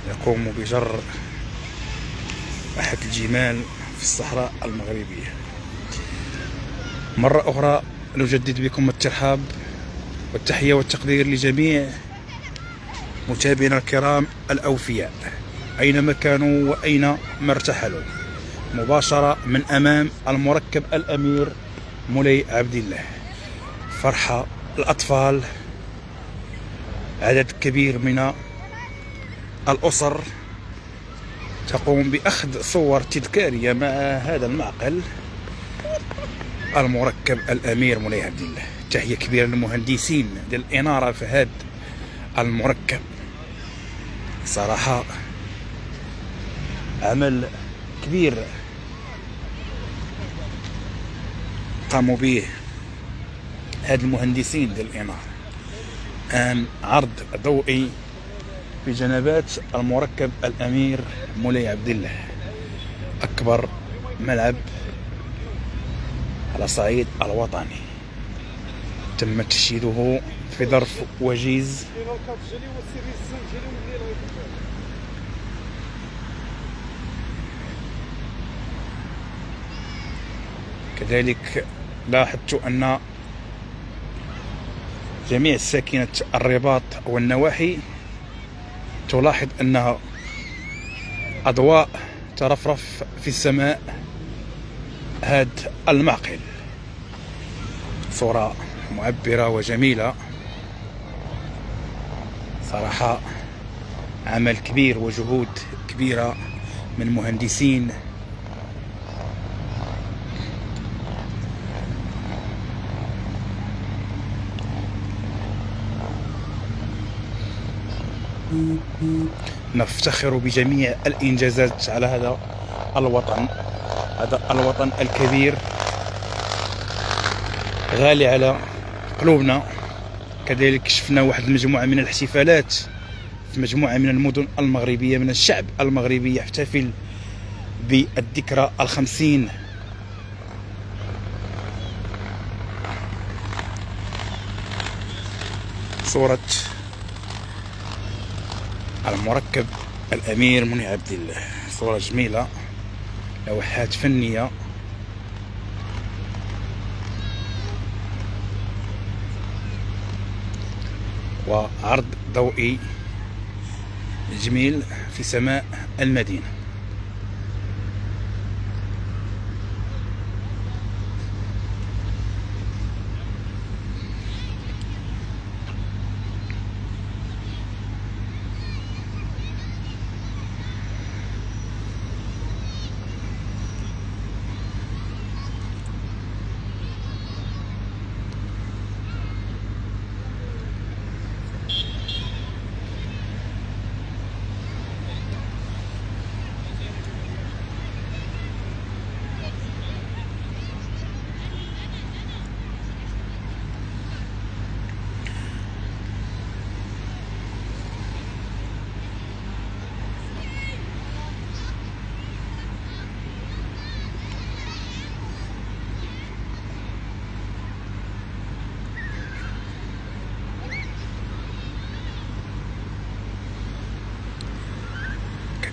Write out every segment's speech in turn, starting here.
يقوم بجر أحد الجمال في الصحراء المغربية. مرة أخرى نجدد بكم الترحاب والتحية والتقدير لجميع متابعينا الكرام الأوفياء أينما كانوا وأينما ارتحلوا، مباشرة من أمام المركب الأمير مولاي عبد الله. فرحة الأطفال، عدد كبير من الأسر تقوم بأخذ صور تذكارية مع هذا المعقل المركب الأمير مولاي عبد الله. تحية كبيرة للمهندسين ديال الإنارة في هذا المركب، صراحة عمل كبير قاموا به هاد المهندسين ديال الإنارة. الآن عرض ضوئي في جنبات المركب الأمير مولاي عبد الله، أكبر ملعب على صعيد الوطني تم تشييده في ظرف وجيز. كذلك لاحظت أن جميع ساكنة الرباط والنواحي تلاحظ أنها أضواء ترفرف في السماء هذا المعقل. صورة معبرة وجميلة صراحة، عمل كبير وجهود كبيرة من مهندسين نفتخر بجميع الإنجازات على هذا الوطن الكبير، غالي على قلوبنا. كذلك شفنا واحد المجموعة من الاحتفالات في مجموعة من المدن المغربية من الشعب المغربي يحتفل بالذكرى 50 صورة المركب الأمير مولاي عبد الله. صورة جميلة، لوحات فنية وعرض ضوئي جميل في سماء المدينة.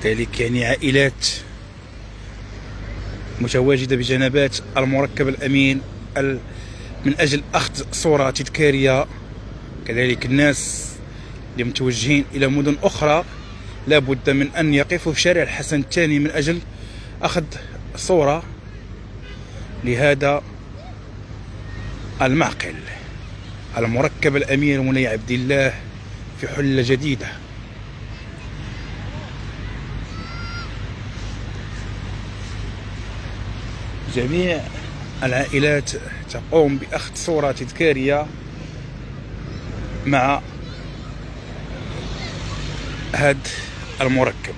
كذلك يعني عائلات متواجدة بجنبات المركب الأمين من أجل أخذ صورة تذكارية. كذلك الناس اللي متوجهين إلى مدن أخرى لابد من أن يقفوا في شارع الحسن الثاني من أجل أخذ صورة لهذا المعقل المركب الأمير مولاي عبد الله في حلة جديدة. جميع العائلات تقوم بأخذ صورة تذكارية مع هذا المركب.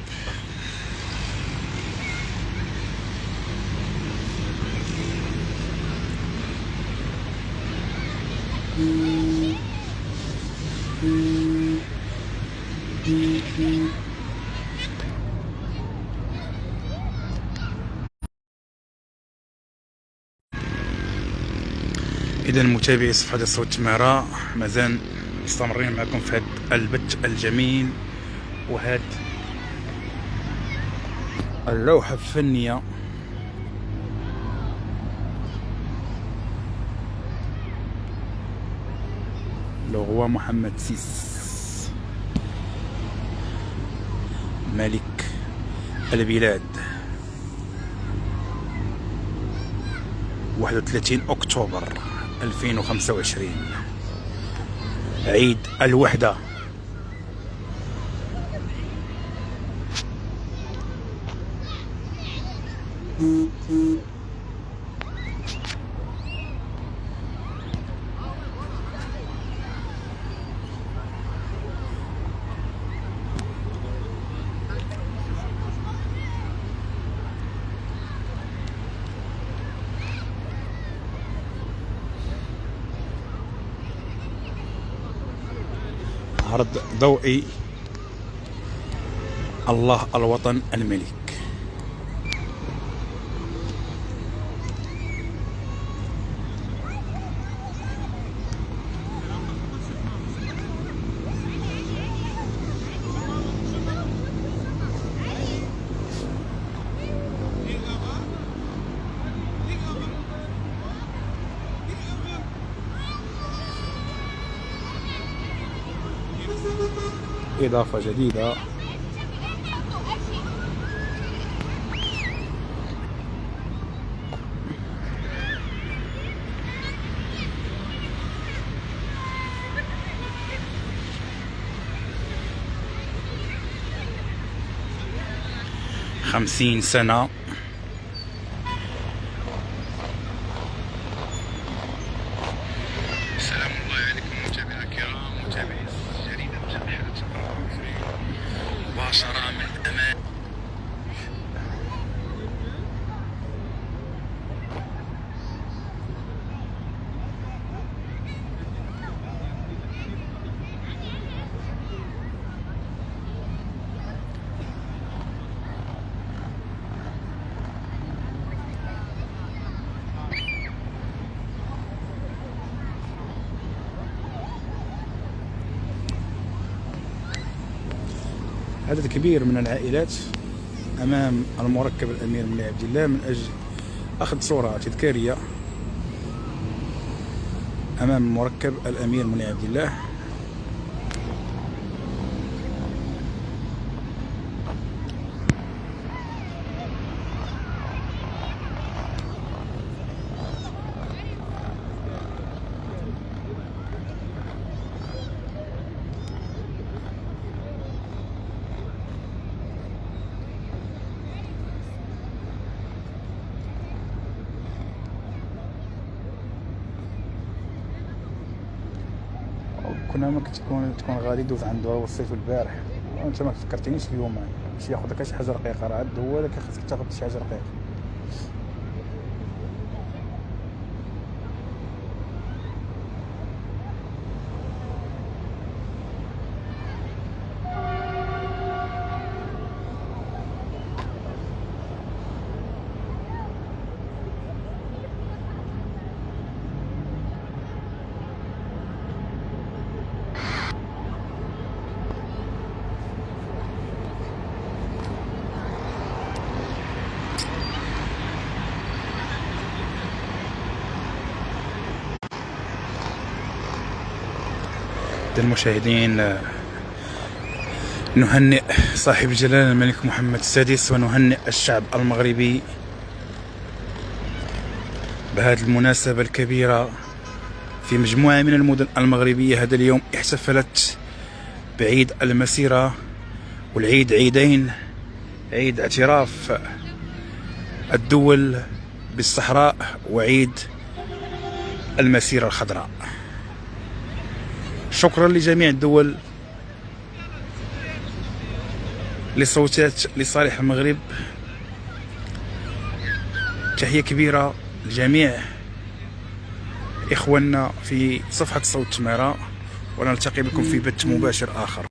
إذا متابعي صفحة صوت مهراء، مازال مستمرين معكم في هذا البث الجميل وهذا اللوحة الفنية لغوا محمد سيس ملك البلاد. 31 أكتوبر 2025 عيد الوحدة. عرض ضوئي الله الوطن الملك. إضافة جديدة. خمسين سنة السلام الله عليكم متابعينا الكرام، متابعي جريدة مجمحة مباشرة من أمان. عدد كبير من العائلات أمام المركب الأمير مولاي عبد الله من أجل أخذ صورة تذكارية أمام مركب الأمير مولاي عبد الله. كنا ما تكون غادي دوز عنده وصيته البارح وانت ما فكرتنيش اليوم باش ياخذ لك شي حاجه رقيقه. راه عاد هو اللي خاصك تاخذ شي حاجه رقيقه. المشاهدين، نهنئ صاحب الجلالة الملك محمد السادس ونهنئ الشعب المغربي بهذه المناسبة الكبيرة. في مجموعة من المدن المغربية هذا اليوم احتفلت بعيد المسيرة، والعيد عيدين: عيد اعتراف الدول بالصحراء وعيد المسيرة الخضراء. شكرا لجميع الدول لصوتات لصالح المغرب. تحية كبيرة لجميع إخواننا في صفحة صوت تمارا، ونلتقي بكم في بث مباشر آخر.